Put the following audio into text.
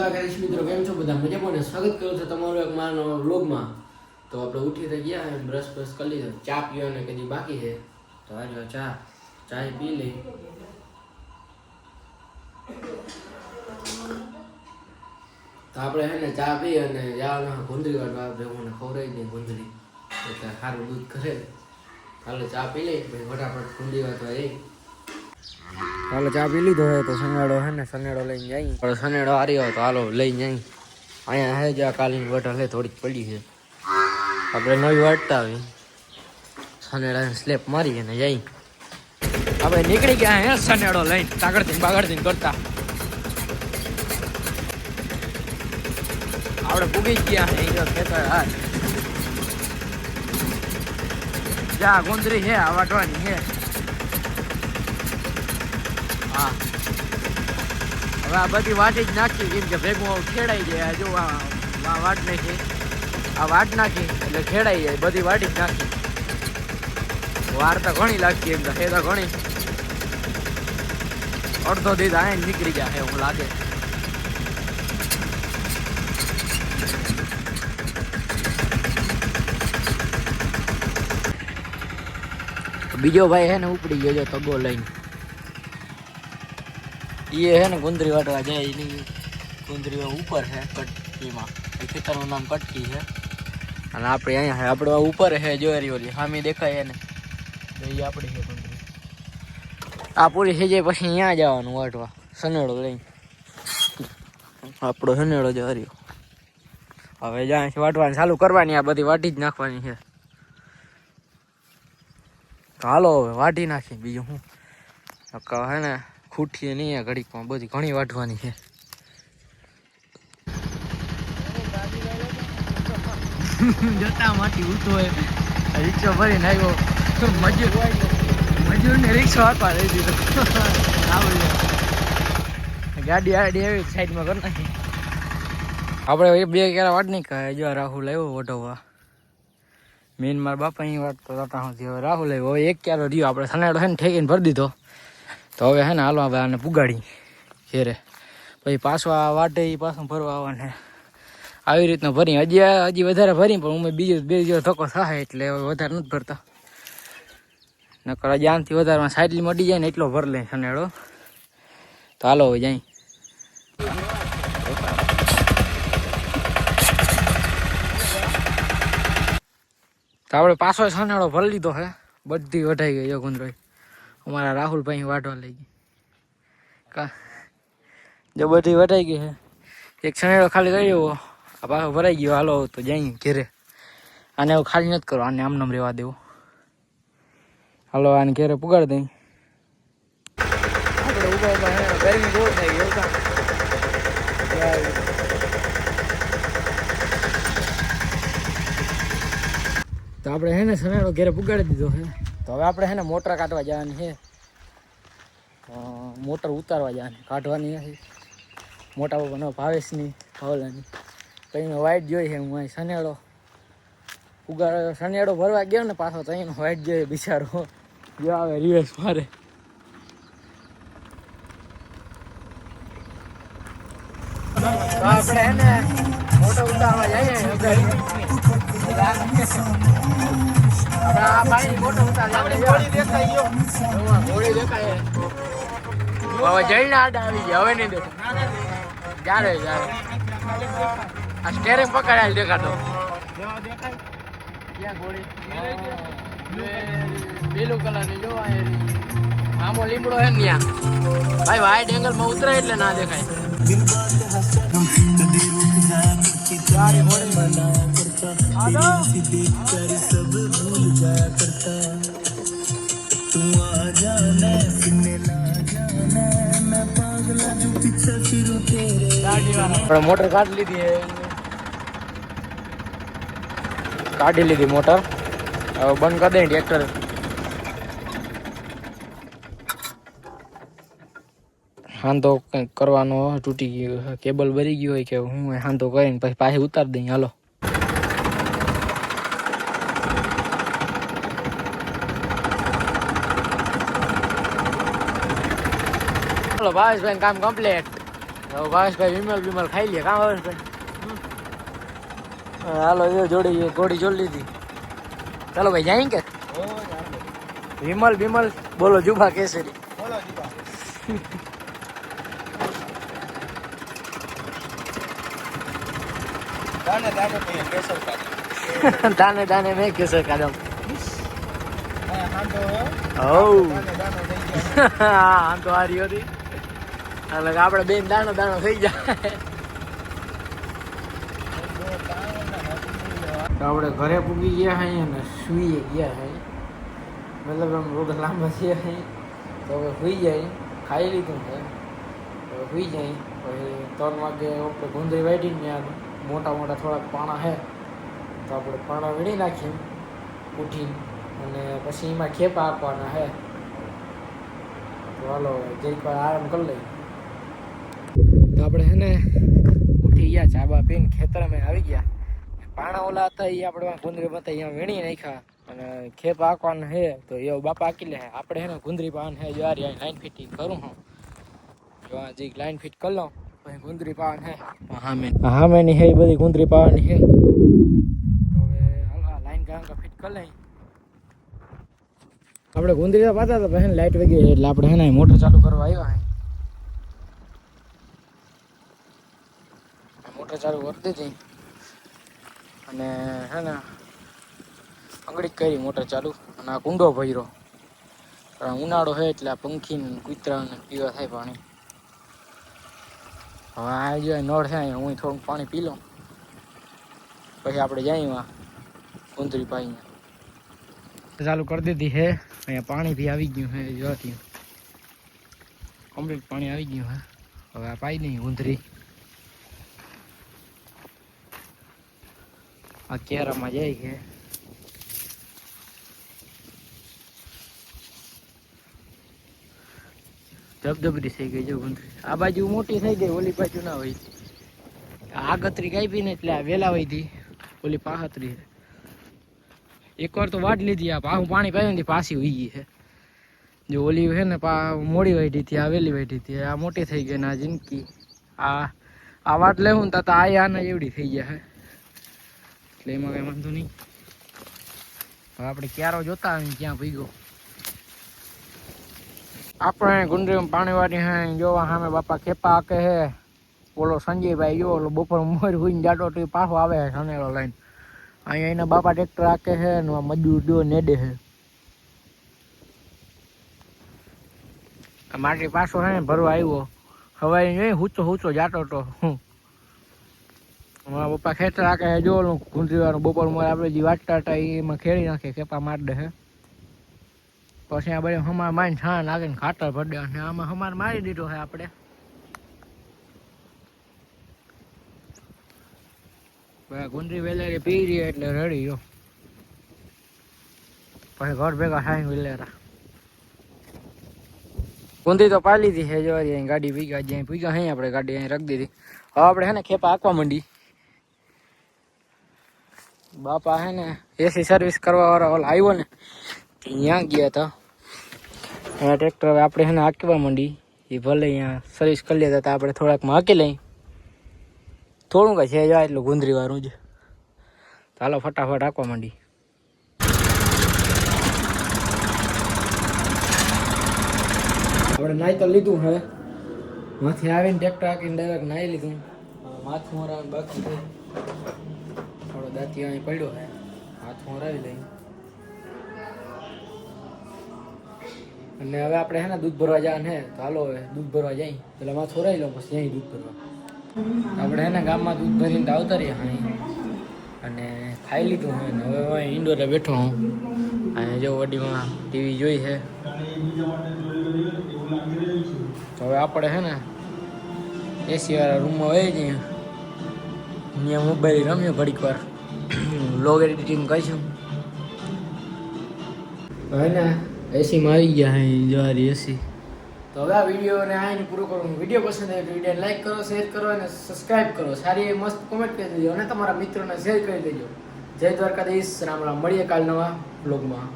દ્વારકાધીશ મિત્રો, કેમ છો બધા? મજામાં ને? સ્વાગત કરું છું તમારું એક મારા નવા વ્લોગમાં. તો આપણે ઉઠી તો ગયા, બ્રશ કરી લીધો, ચા પીવાને કદી બાકી છે. તો આજે ચા પી લઈ. તો આપણે હે ને ચા પી અને જવાના ગુંદરી વાળવા ભેગોને ખવડાવી દઈએ ગુંદરી, એટલે સારું દૂધ કરે. હાલો ચા પી લઈ, પછી ફટાફટ ગુંદરી વાળવા જઈ. હાલો ચા પી લીધો હે તો સનેડો હે ને સનેડો લઈને જાય. પણ સનેડો હારી હોય તો હાલો લઈને જાય. અહીંયા હે જ્યાં કાલીની બોટલ હે થોડીક પડી છે, આપણે નવી વાટતા આવી સનેડા સ્લેપ મારી અને જાય. આપણે નીકળી ગયા હે સનેડો લઈને બાગડથી કરતા. આપણે પૂગી ગયા હે ખેતર હાથ જ્યાં ગુંદરી છે આ વાટવાની છે. હા હવે આ બધી વાટી જ નાખી, કેમ કે ભેગું ખેડાઈ જાય. જો આ વાટ નાખી, આ વાટ નાખી એટલે ખેડાઈ જાય. બધી વાટી જ નાખી. વાર તો ઘણી લાગતી, એમ તો હે તો ઘણી. અડધો દીધ આ નીકળી ગયા હે એવું લાગે. બીજો ભાઈ હે ને ઉપડી ગયો તગો લઈને. એ હે ને ગુંદરી વાટવા જાય. એની ગુંદરીઓ ઉપર છે કટકીમાં, એ ખેતરનું નામ કટકી છે. અને આપણે અહીંયા છે, આપણે ઉપર છે જોરી ઓલી સામે દેખાય ને એ આપણી છે ગુંદરી. આ પૂરી થઈ જાય પછી અહીંયા જવાનું વાટવા સનેડો લઈને. આપણો સનેડો જ હર્યો. હવે જ્યાં વાટવાની ચાલુ કરવાની, આ બધી વાટી જ નાખવાની છે. તો હાલો હવે વાટી નાખી. બીજું શું હે ને ખૂટીએ નહીં ઘડીકમાં, બધી ઘણી વાટવાની છે. જતા માટી ઉઠો હોય રિક્ષો ભરીને આવ્યો. મજૂરને રિક્ષો આપવા દઈ દીધો. ગાડી આવી સાઈડમાં કરી નાખી. આપણે બે કેરા વાટ નહીં કહે. જો રાહુલ આવ્યો વઢોવા. મેન મારા બાપા અહીં વાટતો હતા સુધી. હવે રાહુલ આવ્યો. હવે એક ક્યારો રહ્યો. આપણે સનેડો છે ને ઠેકીને ભરી દીધો. તો હવે હે ને હાલવા હવે આને પુગાડી ઘેરે, પછી પાછો આ વાટે પાછું ભરવા આવવાને. આવી રીતના ભરી હજી વધારે ભરી, પણ અમે બીજો ધક્કો થાય એટલે વધારે નથી ભરતા. નકર હજી આનાથી વધારે સાઈડલી મટી જાય ને એટલો ભર લે સનેડો. તો હાલો હવે જાય. તો આપણે પાછો સનેડો ભરી લીધો હે. બધી વઢાઈ ગઈ જો ગુંદરોય. અમારા રાહુલભાઈ વાટવા લઈ ગઈ જો બધી વટાઈ ગઈ છે. એક સનેડો ખાલી કર્યો, આ પાછો ભરાઈ ગયો. હાલો તો જઈ ઘેરે. આને એવું ખાલી નથી કરો, આને આમનામ રહેવા દેવું. હાલો આને ઘેરે પુગાડી દઈ. આપણે ઉભા ગરમી બહુ થઈ ગઈ. તો આપણે હે ને સનેડો ઘેરે પુગાડી દીધો છે. તો હવે આપણે હે ને મોટર કાઢવા જવાની છે. મોટર ઉતારવા જવાની, કાઢવાની નથી. મોટા પપ્પાનો ભાવેશની હવલાની કંઈનો વાઇટ જોઈ છે. હું અહીં સનેડો ભરવા ગયો ને પાછો તો અહીંનો વાઇટ જોઈએ બિચારો. જો આવે રિવેસ મારે. તો આપણે હે ને મોટર ઉતારવા જઈએ. હવે જઈને આડા આવી ગયા. હવે નહીં દેખાય. ક્યારે આ સ્ટેરિંગ પકડાયેલ દેખાતો. ક્યાં ગોળી લીલું કલરની જો આમો લીમડો હે ને ત્યાં. ભાઈ વાઇડ એંગલમાં ઉતરે એટલે ના દેખાય. મોટર કાઢી લીધી મોટર. હવે બંધ કરી દે ટ્રેક્ટર. હાંધો કંઈક કરવાનો તૂટી ગયો, કેબલ ભરી ગયો હોય કે હું હાંધો કરીને પછી પાછી ઉતારી દઈ. હાલો ભાવેશભાઈ કામ કમ્પ્લીટ. ભાવેશભાઈ વિમલ ખાઈ લે કાં ભાવેશભાઈ? હાલો એ જોડી ઘોડી જોડી લીધી. ચાલો ભાઈ જાય કે વિમલ બોલો જુભા કેસરી. દાને દાને મેં કેસર કાઢો. આમ તો હારી હતી એટલે આપડે બેન દાણો થઈ જાય. તો આપણે ઘરે પૂગી ગયા હઈ અને સુઈ ગયા હઈ. મતલબ આમ રોડ લાંબા છે હઈ તો હવે સુઈ જાય. ખાઈ લીધું છે હવે સુઈ જાય. પછી 3 વાગે આપણે ગુંદરી વાઢીને ત્યાં મોટા થોડાક પાણા છે તો આપણે પાણા વીણી નાખીએ ઉઠીને અને પછી એમાં ખેપા આપવાના છે. તો હાલો જરીક વાર આરામ કરી લઈએ. તો આપણે છે ને ઉઠી ગયા, ચા બા પીને ખેતરમાં આવી ગયા. પાણા ઓલા હતા એ આપણે ગુંદરી હતા અહીંયા વીણી નાખ્યા અને ખેપ આંકવાના છે તો એવું બાપા આંકી લે. આપણે છે ને ગુંદરી પાન છે જવારી લાઈન ફિટિંગ કરું હું જો હજી લાઈન ફિટ કરી લઉં પછી ગુંદરી પાન છે હામેની છે એ બધી ગુંદરી પાવાની છે. તો હવે હાલ લાઈન ગાંગા ફિટ કરી લઈ. આપણે ગુંદરી પાતા હતા પછી લાઈટ વગી એટલે આપણે છે ને મોટર ચાલુ કરવા આવ્યા. મોટર ચાલુ કરી દીધી અને હે ને આંગળી કરી મોટર ચાલુ અને આ કુંડો ભર્યો. ઉનાળો છે એટલે આ પંખીને કૂતરાને પીવા થાય પાણી. હવે આ જો નળ છે હું થોડુંક પાણી પી લઉં પછી આપણે જઈએ ગુંદરી પાઈને. ચાલુ કરી દીધી છે. અહીંયા પાણી બી આવી ગયું છે જોવાથી કમ્પ્લીટ પાણી આવી ગયું છે. હવે આ પાઈ નહીં ગુંદરી આ કેરામાં જાય છે. ધબધબરી થઈ ગઈ જો ગુંદરી. આ બાજુ મોટી થઈ ગઈ ઓલી બાજુ ના હોય. આ ગતરી કાપી ને એટલે આ વેલા વધી ઓલી પાહતરી. એકવાર તો વાટ લીધી આ પાહું પાણી પાયું ને પાછી ઉઈ ગઈ છે. જો ઓલી છે ને મોડી વાઢી હતી આ વેલી વાઢી હતી. આ મોટી થઈ ગઈ ને આ જિંદગી આ વાટ લેવું ને તો આના એવડી થઈ ગયા છે એટલે એમાં કઈ વાંધો નહીં. હવે આપણે ક્યારો જોતા આવીને ક્યાં પીગો. આપણે ગુંદરીમાં પાણી વાળી હે જોવા સામે બાપા ખેપા આકે હે. બોલો સંજયભાઈ જો ઓલો બપોર મોર હોઈને જાડો તો પાછો આવે છે સનેલો લઈને. અહીંયા એના બાપા ટ્રેક્ટર આકે છે ને મજૂર જો નેડે છે. માટી પાછો હે ને ભરવા આવ્યો. હવે જોઈ ઊંચો જાતો તો અમારા પપ્પા ખેતર આકે છે જો ગુંદરી વાળું બપોર મોર આપણે જે વાટતા હતા એમાં ખેડી નાખે ખેપા મારી દે છે. પછી આ બધું હમાર મારીને છાણ નાખીને ખાતર ભરી દે અને આમાં હમાર મારી દીધો છે આપણે. ગુંદરી વેલેરી પી રહી એટલે રડી ગયો. પછી ઘર ભેગા થાય વેલેરા. ગુંદરી તો પાઈ લીધી છે જો ગાડી ભીગા જ્યાં ભીગા અહીં આપણે ગાડી અહીં રાખી દીધી. હવે આપણે છે ને ખેપા આંકવા માંડી. બાપા હે ને એસી સર્વિસ કરવા વાળા ઓલા આવ્યો ને ત્યાં ગયા હતા. અહીંયા ટ્રેક્ટર હવે આપણે છે ને આંકવા માંડી. એ ભલે અહીંયા સર્વિસ કરી લેતા હતા આપણે થોડાકમાં આંકી લઈ. થોડું કઈ છે જાય એટલું ગુંદરી વાળું જ. ચાલો ફટાફટ આંકવા માંડી. આપણે નાઈ તો લીધું હવે માથી આવીને ટ્રેક્ટર આંકીને ડાયરેક્ટ નાઈ લીધું. માથું મરાવાનું બાકી છે. થોડો દાંતી અહીં પડ્યો છે હાથ મોરાવી લઈ. અને હવે આપણે હે ને દૂધ ભરવા જવાનું છે તો હાલો હવે દૂધ ભરવા જાય એટલે માં છોરાઈ લો પછી અહીં દૂધ ભરવા. આપણે હે ને ગામમાં દૂધ ભરીને તો આવતા રહીએ અહીં અને ખાઈ લીધું હોય ને હવે ઇન્ડોરે બેઠો હું. અહીંયા જો વડીમાં ટીવી જોઈ છે. તો હવે આપણે હે ને એસી વાળા રૂમમાં હોય જઈએ ત્યાં મોબાઈલ રમ્યો ઘડીક વાર વ્લોગ એડિટિંગ કરીશું. હવે ને એસીમાં આવી ગયા હે જવારી એસી. તો હવે આ વિડીયોને આઈને પૂરો કરું. વિડીયો પસંદ આવે તો વિડીયોને લાઈક કરો, શેર કરો અને સબસ્ક્રાઈબ કરો. સારી એ મસ્ત કોમેન્ટ કરી દેજો અને તમારા મિત્રોને શેર કરી દેજો. જય દ્વારકાધીશ. રામ રામ. મળીએ કાલ નવા વ્લોગમાં.